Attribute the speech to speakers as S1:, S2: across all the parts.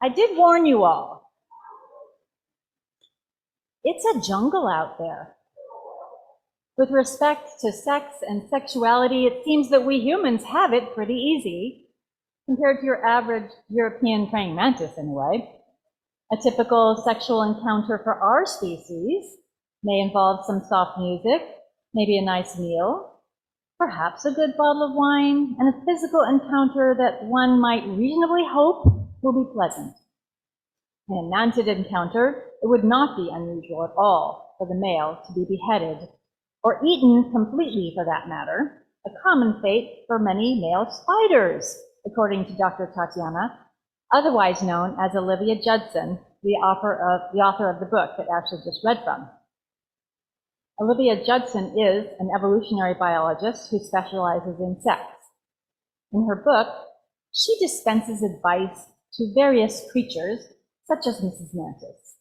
S1: I did warn you all. It's a jungle out there. With respect to sex and sexuality, it seems that we humans have it pretty easy, compared to your average European praying mantis anyway. A typical sexual encounter for our species may involve some soft music, maybe a nice meal, perhaps a good bottle of wine, and a physical encounter that one might reasonably hope will be pleasant. In a mantid encounter, it would not be unusual at all for the male to be beheaded, or eaten completely for that matter, a common fate for many male spiders, according to Dr. Tatiana, otherwise known as Olivia Judson, the author of the book that Ashley just read from. Olivia Judson is an evolutionary biologist who specializes in sex. In her book, she dispenses advice to various creatures, such as Mrs. Mantis.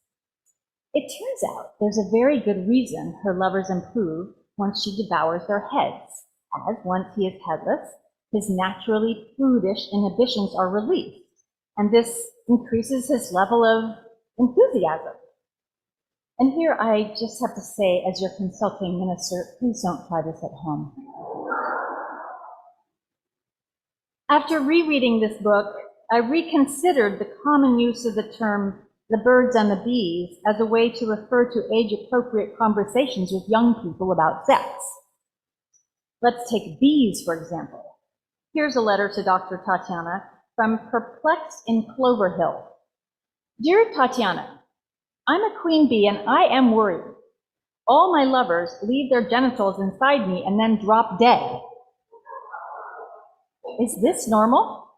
S1: It turns out there's a very good reason her lovers improve once she devours their heads, as once he is headless, his naturally prudish inhibitions are released, and this increases his level of enthusiasm. And here I just have to say, as your consulting minister, please don't try this at home. After rereading this book, I reconsidered the common use of the term the birds and the bees as a way to refer to age-appropriate conversations with young people about sex. Let's take bees, for example. Here's a letter to Dr. Tatiana from Perplexed in Clover Hill. Dear Tatiana, I'm a queen bee and I am worried. All my lovers leave their genitals inside me and then drop dead. Is this normal?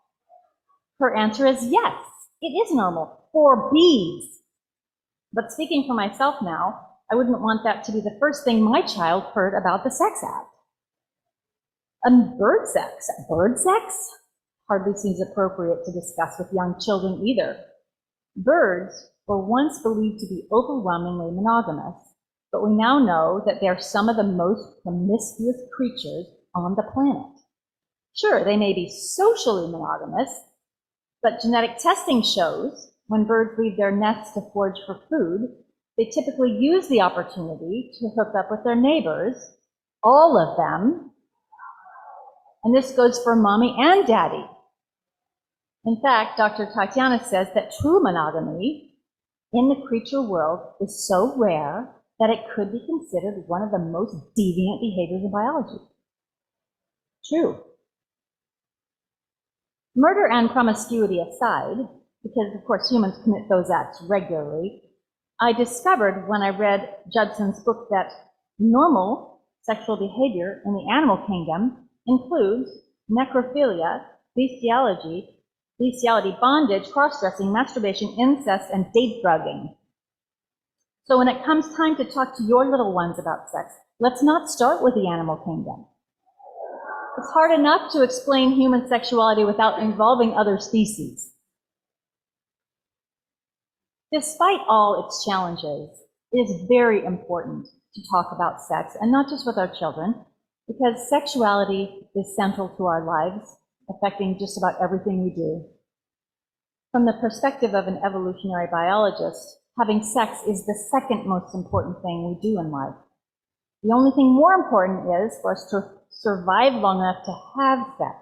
S1: Her answer is yes, it is normal for bees. But speaking for myself now, I wouldn't want that to be the first thing my child heard about the sex act. And bird sex hardly seems appropriate to discuss with young children either. Birds were once believed to be overwhelmingly monogamous, but we now know that they're some of the most promiscuous creatures on the planet. Sure, they may be socially monogamous, but genetic testing shows when birds leave their nests to forage for food, they typically use the opportunity to hook up with their neighbors, all of them, and this goes for mommy and daddy. In fact, Dr. Tatiana says that true monogamy in the creature world is so rare that it could be considered one of the most deviant behaviors in biology. True. Murder and promiscuity aside, because of course humans commit those acts regularly, I discovered when I read Judson's book that normal sexual behavior in the animal kingdom includes necrophilia, bestiality, bondage, cross-dressing, masturbation, incest, and date drugging. So when it comes time to talk to your little ones about sex, let's not start with the animal kingdom. It's hard enough to explain human sexuality without involving other species. Despite all its challenges, it is very important to talk about sex, and not just with our children, because sexuality is central to our lives, affecting just about everything we do. From the perspective of an evolutionary biologist, having sex is the second most important thing we do in life. The only thing more important is for us to survive long enough to have sex.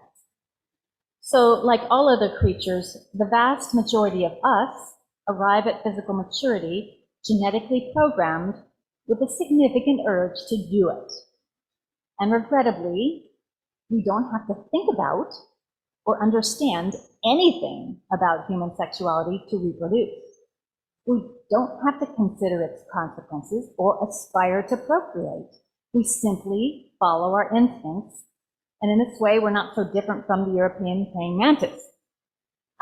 S1: So, like all other creatures, the vast majority of us arrive at physical maturity genetically programmed with a significant urge to do it. And regrettably, we don't have to think about or understand anything about human sexuality to reproduce. We don't have to consider its consequences or aspire to procreate. We simply follow our instincts, and in this way, we're not so different from the European praying mantis.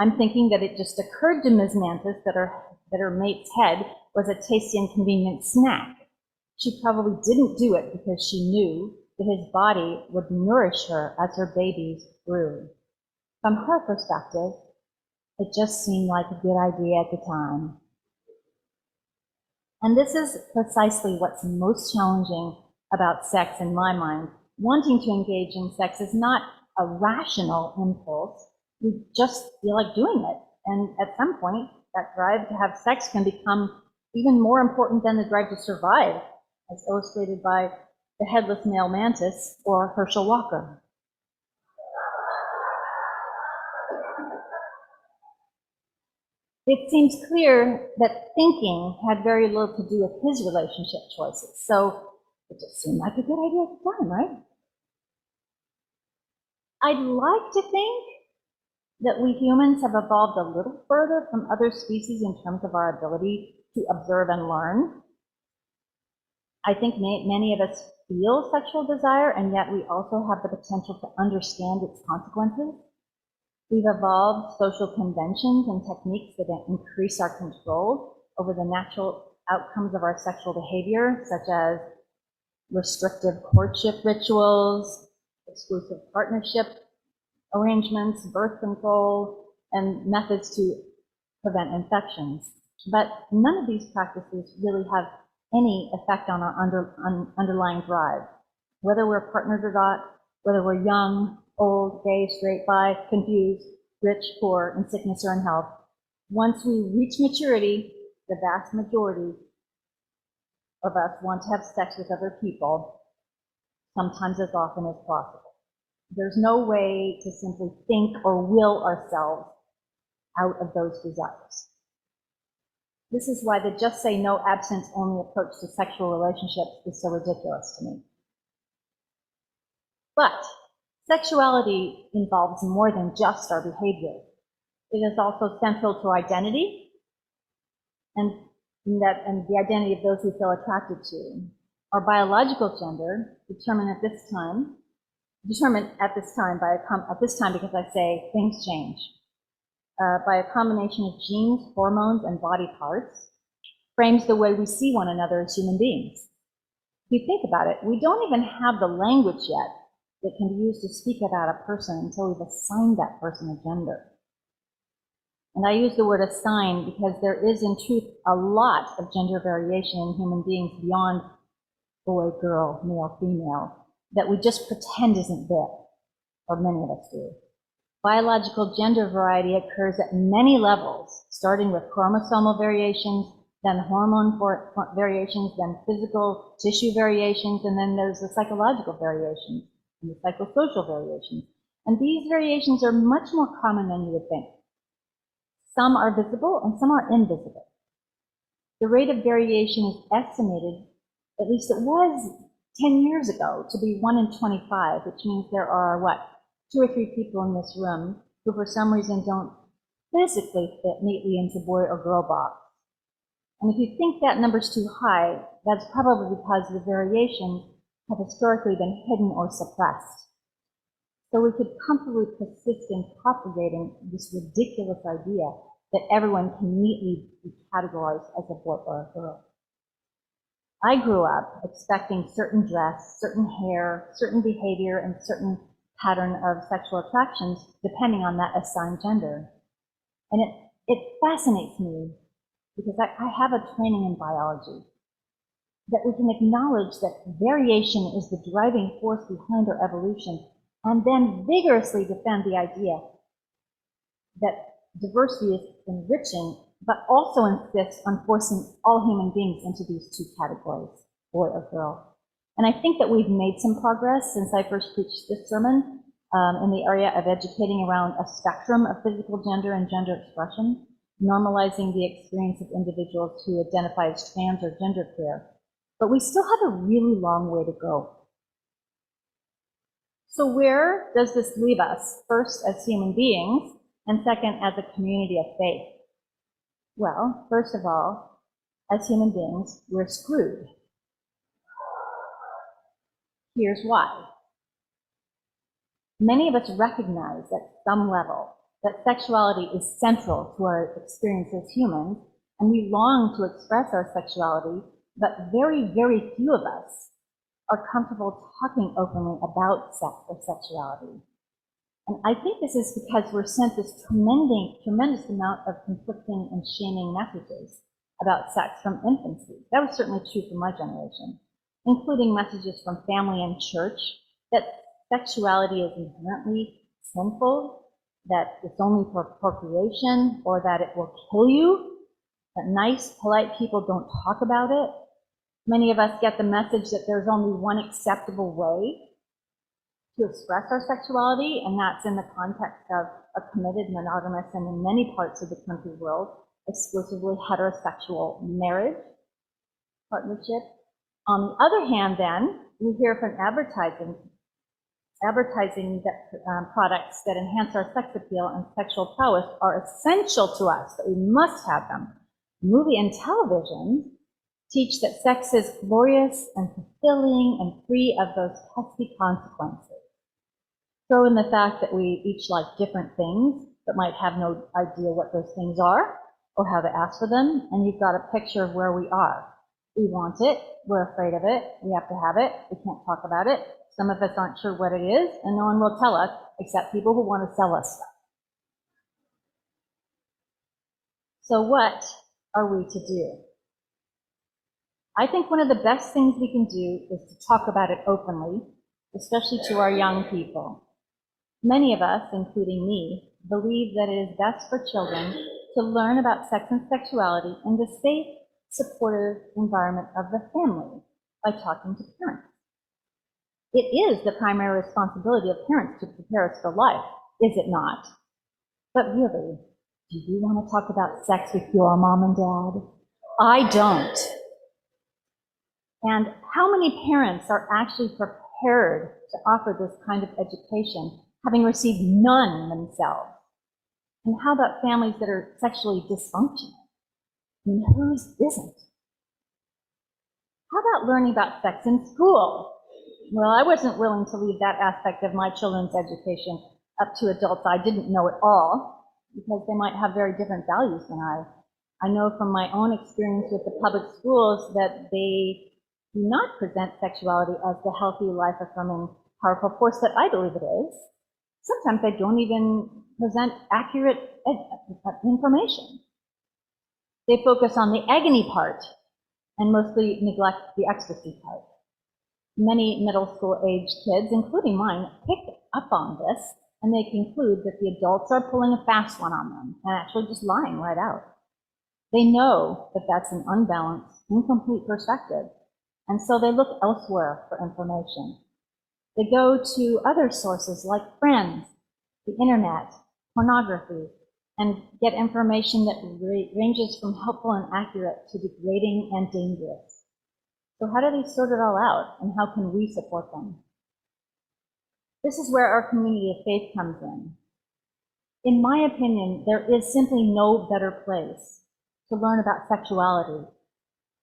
S1: I'm thinking that it just occurred to Ms. Mantis that her mate's head was a tasty and convenient snack. She probably didn't do it because she knew that his body would nourish her as her babies grew. From her perspective, it just seemed like a good idea at the time. And this is precisely what's most challenging about sex in my mind. Wanting to engage in sex is not a rational impulse. We just feel like doing it, And at some point, that drive to have sex can become even more important than the drive to survive, as illustrated by the headless male mantis or Herschel Walker. It seems clear that thinking had very little to do with his relationship choices, so it just seemed like a good idea at the time, right? I'd like to think that we humans have evolved a little further from other species in terms of our ability to observe and learn. I think many of us feel sexual desire, and yet we also have the potential to understand its consequences. We've evolved social conventions and techniques that increase our control over the natural outcomes of our sexual behavior, such as restrictive courtship rituals, exclusive partnership arrangements, birth control, and methods to prevent infections. But none of these practices really have any effect on our underlying drive. Whether we're partnered or not, whether we're young, old, gay, straight, bi, confused, rich, poor, in sickness or in health, once we reach maturity, the vast majority of us want to have sex with other people, sometimes as often as possible. There's no way to simply think or will ourselves out of those desires. This is why the just say no, absence only approach to sexual relationships is so ridiculous to me. But sexuality involves more than just our behavior. It is also central to identity and the identity of those we feel attracted to. Our biological gender, determined at this time because I say things change, by a combination of genes, hormones, and body parts, frames the way we see one another as human beings. If you think about it, we don't even have the language yet that can be used to speak about a person until we've assigned that person a gender. And I use the word assign because there is in truth a lot of gender variation in human beings beyond boy, girl, male, female, that we just pretend isn't there, or many of us do. Biological gender variety occurs at many levels, starting with chromosomal variations, then hormone variations, then physical tissue variations, and then there's the psychological variations and the psychosocial variations. And these variations are much more common than you would think. Some are visible and some are invisible. The rate of variation is estimated, at least it was 10 years ago, to be 1 in 25, which means there are, 2 or 3 people in this room who for some reason don't physically fit neatly into boy or girl box. And if you think that number's too high, that's probably because the variations have historically been hidden or suppressed. So we could comfortably persist in propagating this ridiculous idea that everyone can neatly be categorized as a boy or a girl. I grew up expecting certain dress, certain hair, certain behavior, and certain pattern of sexual attractions depending on that assigned gender. And it fascinates me because I have a training in biology, that we can acknowledge that variation is the driving force behind our evolution, and then vigorously defend the idea that diversity is enriching, but also insists on forcing all human beings into these 2 categories, boy or girl. And I think that we've made some progress since I first preached this sermon in the area of educating around a spectrum of physical gender and gender expression, normalizing the experience of individuals who identify as trans or genderqueer. But we still have a really long way to go. So where does this leave us, first as human beings, and second as a community of faith? Well, first of all, as human beings, we're screwed. Here's why. Many of us recognize at some level that sexuality is central to our experience as humans, and we long to express our sexuality, but very, very few of us are comfortable talking openly about sex or sexuality. And I think this is because we're sent this tremendous amount of conflicting and shaming messages about sex from infancy. That was certainly true for my generation, including messages from family and church that sexuality is inherently sinful, that it's only for procreation or that it will kill you, that nice, polite people don't talk about it. Many of us get the message that there's only one acceptable way to express our sexuality, and that's in the context of a committed, monogamous, and in many parts of the country world, exclusively heterosexual marriage, partnership. On the other hand, then, we hear from advertising that products that enhance our sex appeal and sexual prowess are essential to us, that we must have them. Movie and television teach that sex is glorious and fulfilling and free of those pesky consequences. Throw in the fact that we each like different things, but might have no idea what those things are or how to ask for them, and you've got a picture of where we are. We want it, we're afraid of it, we have to have it, we can't talk about it. Some of us aren't sure what it is, and no one will tell us except people who want to sell us stuff. So what are we to do? I think one of the best things we can do is to talk about it openly, especially to our young people. Many of us, including me, believe that it is best for children to learn about sex and sexuality in the safe, supportive environment of the family by talking to parents. It is the primary responsibility of parents to prepare us for life, is it not? But really, do you want to talk about sex with your mom and dad? I don't. And how many parents are actually prepared to offer this kind of education, having received none themselves? And how about families that are sexually dysfunctional? I mean, whose isn't? How about learning about sex in school? Well, I wasn't willing to leave that aspect of my children's education up to adults I didn't know at all, because they might have very different values than I. I know from my own experience with the public schools that they do not present sexuality as the healthy, life-affirming, powerful force that I believe it is. Sometimes they don't even present accurate information. They focus on the agony part and mostly neglect the ecstasy part. Many middle school age kids, including mine, pick up on this, and they conclude that the adults are pulling a fast one on them and actually just lying right out. They know that that's an unbalanced, incomplete perspective, and so they look elsewhere for information. They go to other sources like friends, the internet, pornography, and get information that ranges from helpful and accurate to degrading and dangerous. So how do they sort it all out, and how can we support them? This is where our community of faith comes in. In my opinion, there is simply no better place to learn about sexuality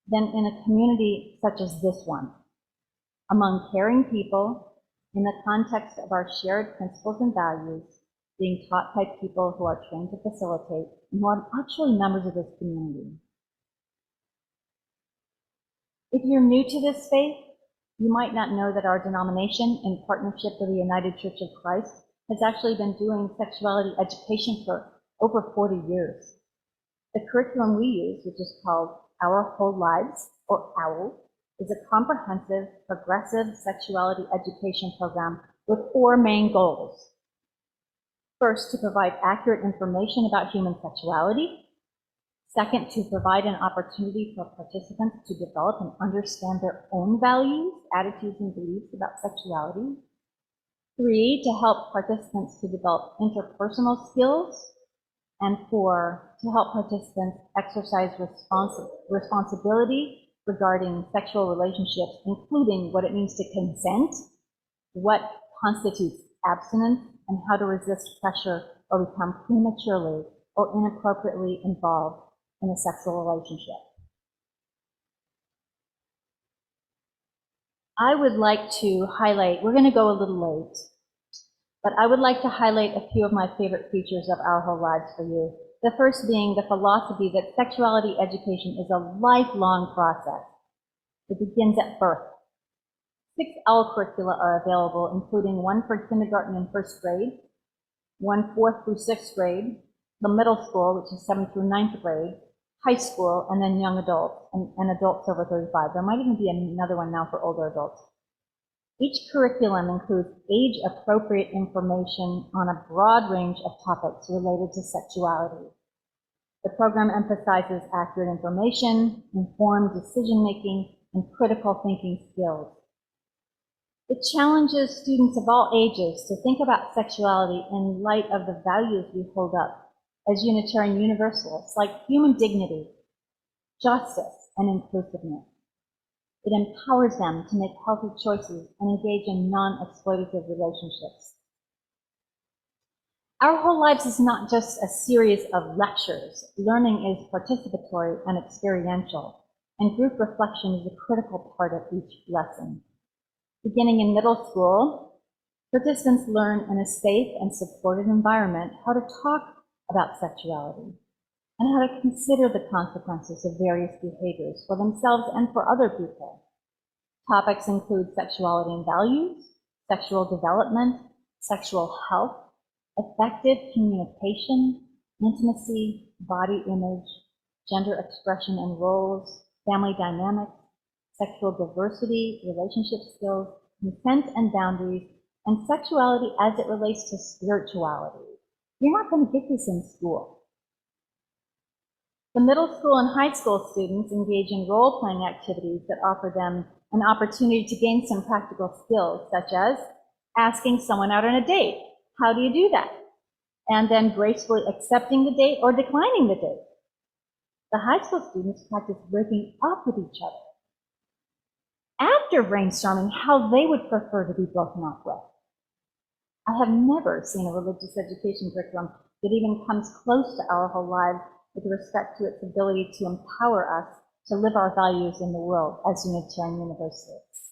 S1: than in a community such as this one, among caring people, in the context of our shared principles and values, being taught by people who are trained to facilitate and who are actually members of this community. If you're new to this faith, you might not know that our denomination, in partnership with the United Church of Christ, has actually been doing sexuality education for over 40 years. The curriculum we use, which is called Our Whole Lives, or OWL, is a comprehensive, progressive sexuality education program with 4 main goals. First, to provide accurate information about human sexuality. Second, to provide an opportunity for participants to develop and understand their own values, attitudes, and beliefs about sexuality. 3, to help participants to develop interpersonal skills. And 4, to help participants exercise responsibility regarding sexual relationships, including what it means to consent, what constitutes abstinence, and how to resist pressure or become prematurely or inappropriately involved in a sexual relationship. I would like to highlight, we're going to go a little late, but I would like to highlight a few of my favorite features of Our Whole Lives for you. The first being the philosophy that sexuality education is a lifelong process. It begins at birth. 6 OWL curricula are available, including 1 for kindergarten and 1st grade, 1 4th through 6th grade, the middle school, which is 7th through 9th grade, high school, and then young adults, and adults over 35. There might even be another one now for older adults. Each curriculum includes age-appropriate information on a broad range of topics related to sexuality. The program emphasizes accurate information, informed decision-making, and critical thinking skills. It challenges students of all ages to think about sexuality in light of the values we hold up as Unitarian Universalists, like human dignity, justice, and inclusiveness. It empowers them to make healthy choices and engage in non-exploitative relationships. Our Whole Lives is not just a series of lectures. Learning is participatory and experiential, and group reflection is a critical part of each lesson. Beginning in middle school, participants learn in a safe and supportive environment how to talk about sexuality and how to consider the consequences of various behaviors for themselves and for other people. Topics include sexuality and values, sexual development, sexual health, effective communication, intimacy, body image, gender expression and roles, family dynamics, sexual diversity, relationship skills, consent and boundaries, and sexuality as it relates to spirituality. You're not going to get this in school. The middle school and high school students engage in role-playing activities that offer them an opportunity to gain some practical skills, such as asking someone out on a date. How do you do that? And then gracefully accepting the date or declining the date. The high school students practice breaking up with each other after brainstorming how they would prefer to be broken up with. I have never seen a religious education curriculum that even comes close to Our Whole Lives with respect to its ability to empower us to live our values in the world as Unitarian Universalists.